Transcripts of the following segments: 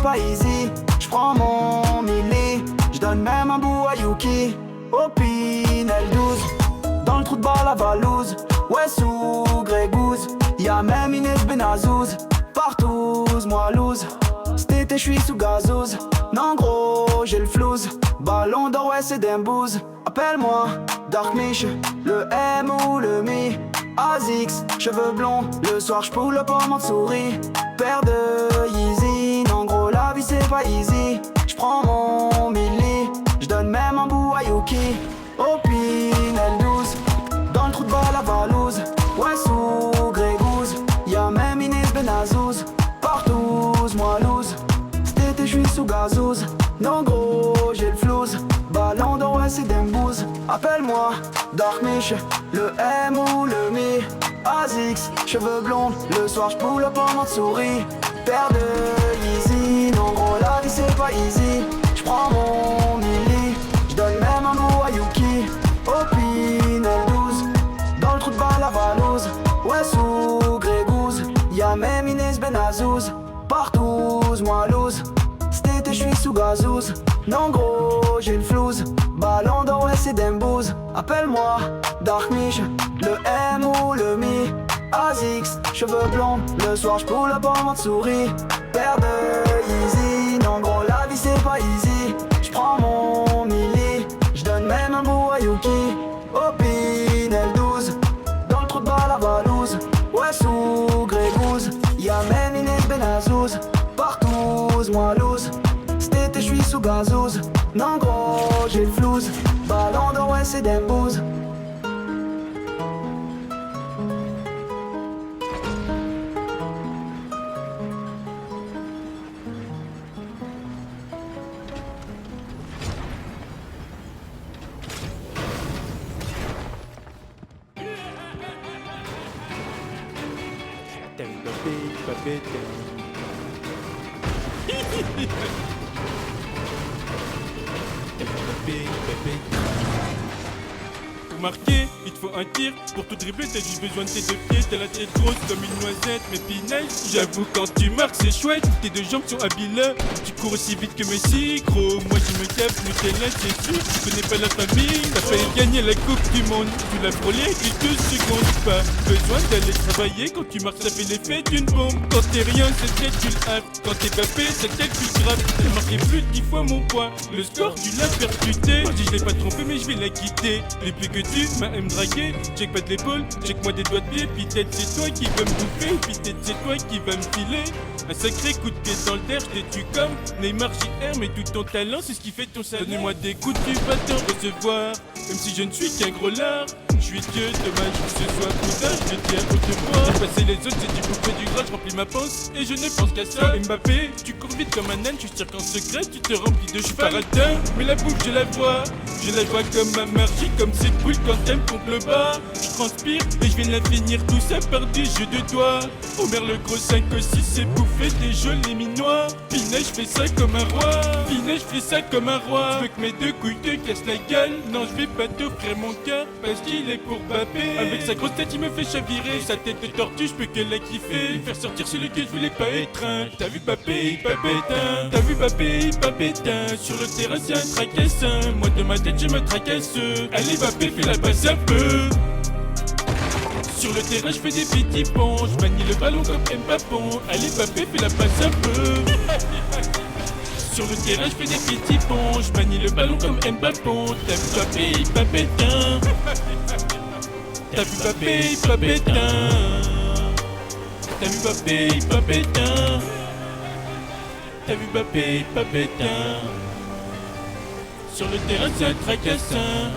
pas easy. J'prends mon milli, j'donne même un bout à Yuki. Au Pinel 12, dans le trou de balle à Valouz. Ouais, sous Grégouze, y'a même Inès Benazouz. Partout, moi loose. Cet été j'suis sous gazouz. Non gros, j'ai le flouze. Ballon d'or, ouais c'est d'embouze. Appelle-moi Dark Mich, le M ou le Mi. Azix, cheveux blonds, le soir j'poule pas en souris. Paire de Yeezy, non gros la vie c'est pas easy. J'prends mon milli, j'donne même un bout à Yuki. Au Pinel 12, dans le trou de balle à Valouz. Ouais sous Grégouze, y'a même Inès Benazouz. Partout, moi loose. Cet été j'suis sous gazouz. Non gros, j'ai le flouze. Ballon d'or, ouais c'est d'embouze. Appelle-moi Dark Mich, le M ou le Mi. Azix, cheveux blonds, le soir j'poule pas en souris. Paire de Yeezy, non gros la vie c'est pas easy. J'prends mon milli, j'donne même un bout à Yuki. Au Pinel 12, dans le trou de balle à Valouz. Ouais sous Grégouze, y'a même Inès Benazouz. Partout, moi loose. Cet été j'suis sous gazouz. Non gros, j'ai le flouze. Ballon d'or, ouais c'est d'embouze. Appelle-moi Dark Mich, le M ou le Mi. Azix, cheveux blonds, le soir j'poule pas en souris. Paire de Yeezy, non gros la vie c'est pas easy. J'prends mon milli, j'donne même un bout à Yuki. Au Pinel 12, dans le trou de balle à Valouz. Ouais sous Grégouze, y'a même Inès Benazouz. Partout, moi loose. Cet été j'suis sous gazouz. Non gros, j'ai le flouze. Ballon d'or, ouais c'est d'embouze. Pour marquer, il te faut un tir. Pour tout dribbler, t'as juste besoin de tes deux pieds. T'as la tête grosse comme une noisette, mais Pinel. J'avoue, quand tu marques, c'est chouette. Tes deux jambes sont habiles. Tu cours aussi vite que Messi, gros. Moi, je me tape, Nutella, c'est sûr. Tu connais pas la famille. T'as failli gagner la Coupe du Monde. Tu l'as frôlé avec 2 secondes. Pas besoin d'aller travailler. Quand tu marques, ça fait l'effet d'une bombe. Quand t'es rien, c'est calcul hâte. Quand t'es papé, ça calcule grave. T'as marqué plus de 10 fois mon poids. Le score, tu l'as percuté. Moi, je l'ai pas trompé, mais je vais la quitter. Les plus que tu m'as me draguer. Check pas de l'épaule, check moi des doigts de pied. Puis tête, c'est toi qui vas me bouffer. Puis tête, c'est toi qui vas me filer un sacré coup de pied dans le terre. Je t'ai tué comme Neymar JR. Mais tout ton talent, c'est ce qui fait ton salaire. Donnez-moi des coups, tu vas t'en recevoir. Même si je ne suis qu'un gros lard. Je suis que dommage que ce soit coudage. Je tiens au devoir. J'ai passé les autres, j'ai du bouffé du gras. Je remplis ma panse et je ne pense qu'à ça. Mbappé, tu cours vite comme un âne. Tu tires qu'en secret, tu te remplis de cheval. Paradin, mais la bouffe, je la vois. Je la vois comme ma magie, comme c'est cool quand t'aimes contre le bas. Je transpire et je viens de la finir, tout ça par des jeux de doigts. Omer le gros 5 aussi, c'est bouffer des gelées minois. Pinel, je fais ça comme un roi. Pinel, je fais ça comme un roi. Je veux que mes deux couilles te cassent la gueule. Non, je vais pas t'offrir mon cœur parce qu'il est pour Mbappé. Avec sa grosse tête, il me fait chavirer. Sa tête de tortue, je peux que la kiffer. Lui faire sortir celui que je voulais pas étreindre. T'as vu Mbappé, pas bétain. T'as vu Mbappé, pas bétain. Sur le terrain, c'est un tracassin. Moi, de ma tête, je me tracasse. Allez, Mbappé, fais la passe un peu. Sur le terrain, je fais des petits ponts. Je manie le ballon comme Mbappé. Allez, Mbappé, fais la passe un peu. Sur le terrain, je fais des petits ponts. Je manie le ballon comme Mbappé. T'as vu Mbappé, pas bétain. T'as vu Mbappé, pas bétain. T'as vu Mbappé, pas bétain. T'as vu Mbappé, pas bétain. Sur le terrain, c'est un tracassin.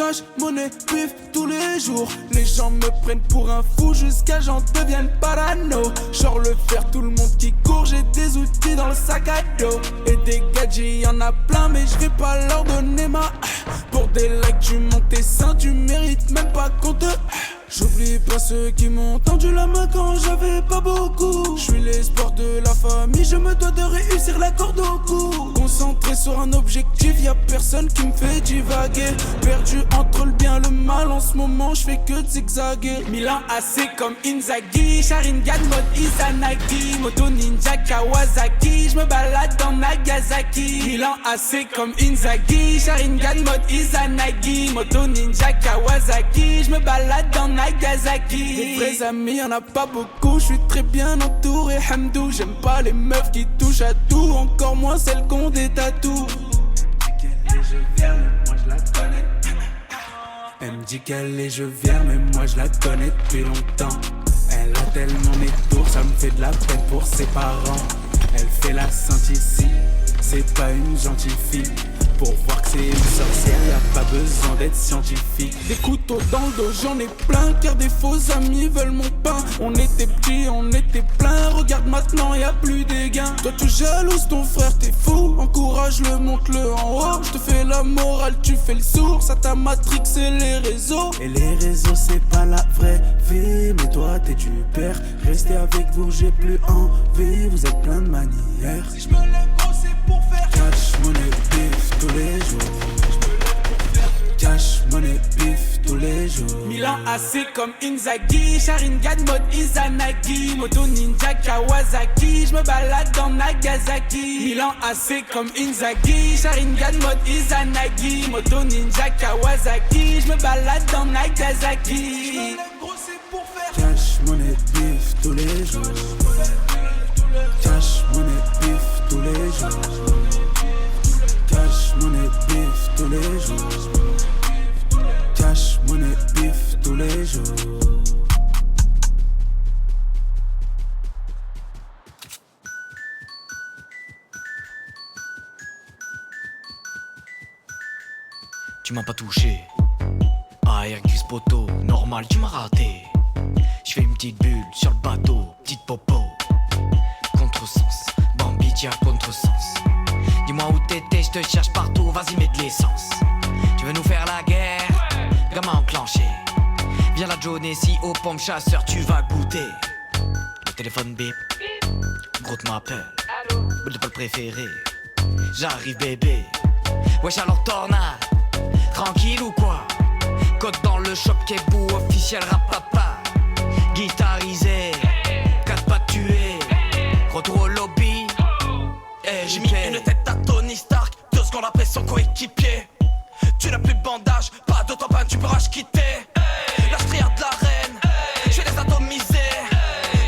Cash, monnaie, pif, tous les jours. Les gens me prennent pour un fou jusqu'à j'en devienne parano. Genre le faire, tout le monde qui court, j'ai des outils dans le sac à dos. Et des gadgets, y'en a plein, mais je vais pas leur donner ma. Pour des likes, tu montes tes seins, tu mérites même pas qu'on te. J'oublie pas ceux qui m'ont tendu la main quand j'avais pas beaucoup. Je suis l'espoir de la famille, je me dois de réussir la corde au cou. Concentré sur un objectif, y'a personne qui me fait divaguer. Perdu entre le bien et le mal, en ce moment je fais que de zigzaguer. Milan AC comme Inzaghi, Sharingan mode Izanagi, Moto Ninja Kawasaki, je me balade dans Nagasaki. Milan AC comme Inzaghi, Sharingan mode Izanagi, Moto Ninja Kawasaki, je me balade dans Nagasaki. Des vrais amis, y'en a pas beaucoup, je suis très bien entouré, hamdou. J'aime pas les meufs qui touchent à tout, encore moins celles qui ont des tatous. Elle me dit qu'elle est je viens, mais moi je la connais depuis longtemps. Elle a tellement mes tours, ça me fait de la peine pour ses parents. Elle fait la sainte ici, c'est pas une gentille fille. Pour voir que c'est une sorcière, y'a pas besoin d'être scientifique. Des couteaux dans le dos, j'en ai plein, car des faux amis veulent mon pain. On était petits, on était plein, regarde maintenant y'a plus des gains. Toi tu jalouses ton frère, t'es fou, encourage-le, monte-le en haut. Je te fais la morale, tu fais le sourd, ça t'a matrixé les réseaux. Et les réseaux c'est pas la vraie vie, mais toi t'es du père. Restez avec vous, j'ai plus envie, vous êtes plein de manières. Si je me lève gros c'est pour faire cash, money, bif, tous les jours. Cash, money, bif, tous les jours. Milan AC comme Inzaghi, Sharingan mode Izanagi, Moto Ninja Kawasaki, je me balade dans Nagasaki. Milan AC comme Inzaghi, Sharingan mode Izanagi, Moto Ninja Kawasaki, je me balade dans Nagasaki. Cash, money, bif, tous les jours. Cash, money, bif, tous les jours. Cash, money, bif, tous les jours. Cash, money, bif, tous les jours. Tu m'as pas touché. Air glisse poteau, normal, tu m'as raté. J'fais une petite bulle sur le bateau, petite popo. Contresens, Bambi tire contresens. Dis-moi où t'étais, je te cherche partout, vas-y mets de l'essence. Tu veux nous faire la guerre, gamin enclenché. Viens la Johnny, si au pomme chasseur tu vas goûter. Le téléphone bip, gros m'appelle. Boule de poil préféré, j'arrive bébé. Wesh alors tornade, tranquille ou quoi? Code dans le shop Kebou, officiel rap papa. Guitarisé, 4 pas tués. Retour au lobby, j'ai mis une tête à Tony Stark, 2 secondes après son coéquipier. Tu n'as plus de bandage, pas d'autopan, tu pourras quitter. La striade de la reine, je vais les atomiser.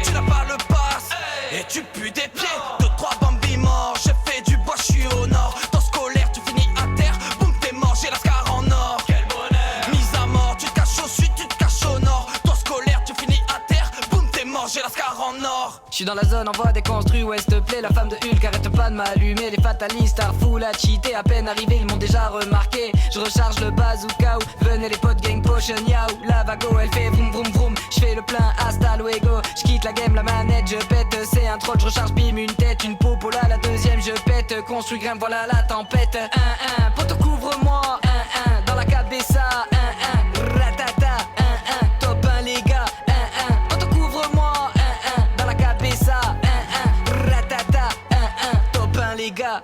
Tu n'as pas le pass, et tu pues des pieds. 2-3 bambis morts, j'ai fait du bois, je suis au nord. Dans scolaire, tu finis à terre, boum t'es mort, j'ai la scar en or. Quel bonheur. Mise à mort, tu te caches au sud, tu te caches au nord. Dans scolaire, tu finis à terre, boum t'es mort, j'ai la scar en or. J'suis dans la zone, envoie des construits, ouais s'il te plaît. La femme de Hulk arrête pas de m'allumer. Les fatalistes, Starful à cheater. À peine arrivé, ils m'ont déjà remarqué. Je recharge le bazooka ou venez les potes gang potion yaou. La vago elle fait vroom vroom vroom. J'fais le plein hasta luego. J'quitte la game, la manette, je pète. C'est un troll, je recharge bim une tête. Une popola, la deuxième je pète. Construit grimpe, voilà la tempête. 1-1, poto couvre-moi. 1-1, dans la cabeza. 1-1, ratata. 1-1, top 1 les gars. 1-1, poto couvre-moi. 1-1, dans la cabeza. 1-1, ratata. 1-1, top 1 les gars.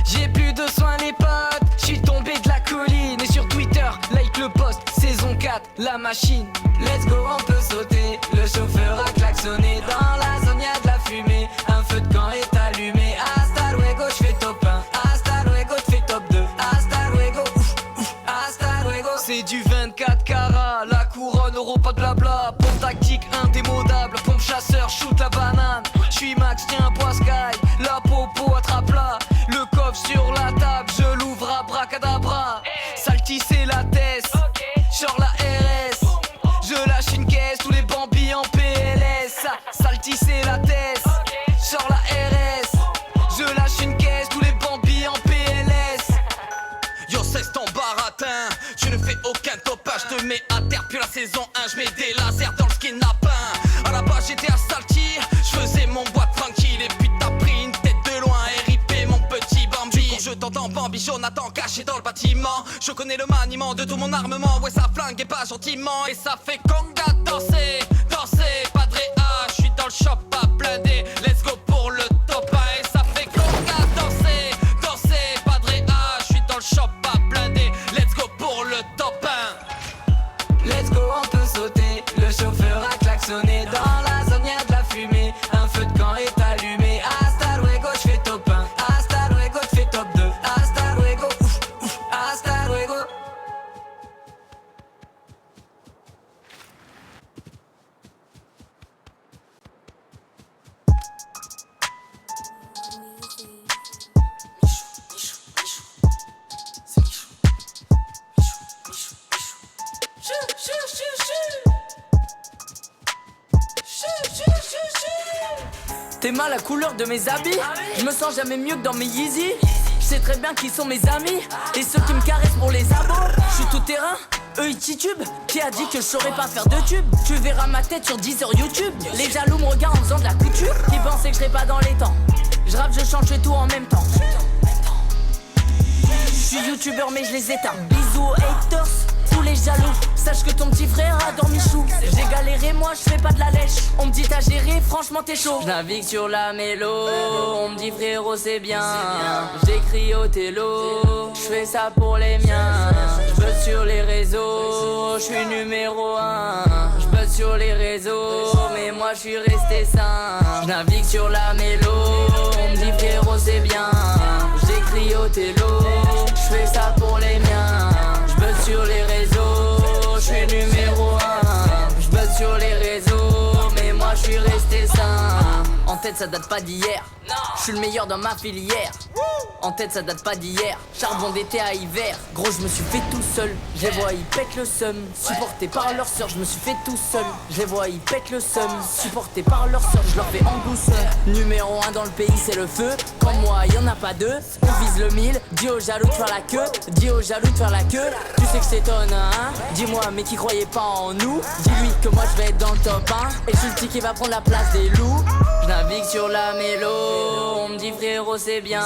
J'ai plus de soins les potes, j'suis tombé de la colline. Et sur Twitter, like le post, saison 4, la machine. Let's go, on peut sauter, le chauffeur a klaxonné. Dans la zone y'a de la fumée, un feu de camp est allumé. Hasta luego, j'fais top 1, hasta luego, t'fais top 2. Hasta luego, ouf, ouf, hasta luego. C'est du 24 carats, la couronne, euro, pas de blabla. Pompe tactique indémodable, pompe chasseur, shoot la banane. J'suis Max, tiens, Sky, la popo attrape-la. Le coffre sur la table, je l'ouvre à bracadabra. Salty c'est la tête, genre la RS. Je lâche une caisse, tous les bambis en PLS. Salty c'est la tête, genre la RS. je mets des lasers dans le skin lapin. À la base j'étais à Salty, je faisais mon boîte tranquille. Et puis t'as pris une tête de loin, RIP mon petit Bambi. Je t'entends Bambi, Jonathan caché dans le bâtiment. Je connais le maniement de tout mon armement. Ouais ça flingue et pas gentiment. Et ça fait conga danser, danser, pas de réa. J'suis dans le shop pas blindé, let's go pour le top 1. Et ça fait conga danser, danser, pas de réa. J'suis dans le shop pas blindé, let's go pour le top 1. Let's go, on peut sauter. Le chauffeur a klaxonné. Dans la zone y'a de la fumée. Un feu de camp est allumé. Hasta luego, j'fais top 1. Hasta luego, j'fais top 2. Hasta luego, ouf, ouf. Hasta luego. T'aimes la couleur de mes habits? Je me sens jamais mieux que dans mes Yeezy. Je sais très bien qui sont mes amis et ceux qui me caressent pour les abos. Je suis tout terrain, eux ils titubent. Qui a dit que je saurais pas faire de tube? Tu verras ma tête sur 10 heures YouTube. Les jaloux me regardent en faisant de la couture. Qui pensaient que je serais pas dans les temps? Je rappe, je chante, je fais tout en même temps. Je suis youtubeur mais je les éteins. Bisous aux haters, tous les jaloux. Sache que ton petit frère a dormi chou. J'ai galéré, moi je fais pas de la lèche. On me dit t'as géré, franchement t'es chaud. Je navigue sur la mélo, on me dit frérot c'est bien. J'écris au télo, je fais ça pour les miens. Je buzz sur les réseaux, je suis numéro 1. Je buzz sur les réseaux, mais moi je suis resté sain. Je navigue sur la mélo, on me dit frérot c'est bien. J'écris au télo, je fais ça pour les miens. Je buzz sur les réseaux, je suis numéro 1. Je buzz sur les réseaux, mais moi je suis resté sain. En tête ça date pas d'hier, je suis le meilleur dans ma filière. En tête ça date pas d'hier, charbon d'été à hiver. Gros je me suis fait tout seul, je les vois ils pètent le seum. Supporté par leur sœur, je me suis fait tout seul. Je les vois ils pètent le seum, supporté par leur sœur, je leur fais en douceur. Numéro 1 dans le pays c'est le feu, comme moi y'en a pas deux. On vise le 1000, dis aux jaloux de faire la queue. Dis aux jaloux de faire la queue, tu sais que c'est ton hein. Dis-moi mais qui croyait pas en nous. Dis-lui que moi je vais être dans le top 1. Et je suis le petit qui va prendre la place des loups. Je navigue sur la mélo, on me dit frérot c'est bien.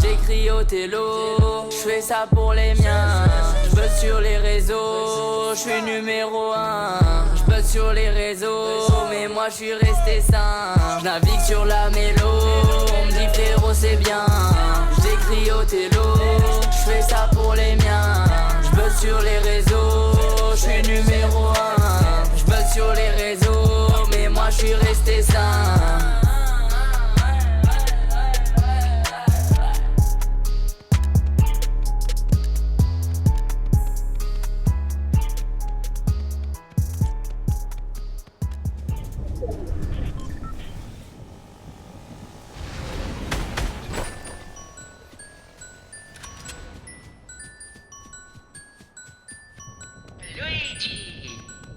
J'écris au télo, je fais ça pour les miens. Je buzz sur les réseaux, je suis numéro 1. Je buzz sur les réseaux, mais moi je suis resté sain. Je navigue sur la mélo, on me dit frérot c'est bien. J'écris au télo, je fais ça pour les miens. Je buzz sur les réseaux, je suis numéro 1. Je buzz sur les réseaux, mais moi je suis resté sain.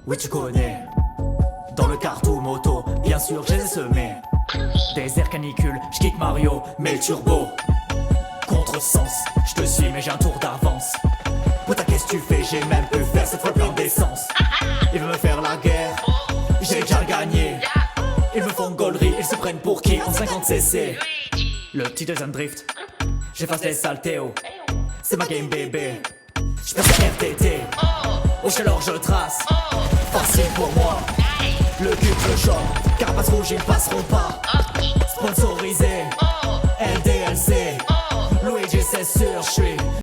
Oui tu connais, dans le cartou moto, bien sûr j'ai semé. Désert canicule, j'kick Mario, mets le turbo. Contresens, je te suis mais j'ai un tour d'avance. Putain qu'est-ce que tu fais, j'ai même pu faire cette fois plein d'essence. Ils veulent me faire la guerre, j'ai déjà gagné. Ils me font gaulerie, ils se prennent pour qui en 50cc. Le petit deuxième drift, j'efface les saletéos. C'est ma game bébé, j'perce la RTT. Wesh alors je trace, facile pour moi. Le cul le short, carapace rouge ils passeront pas. Sponsorisé, LDLC, Luigi c'est sûr, j'suis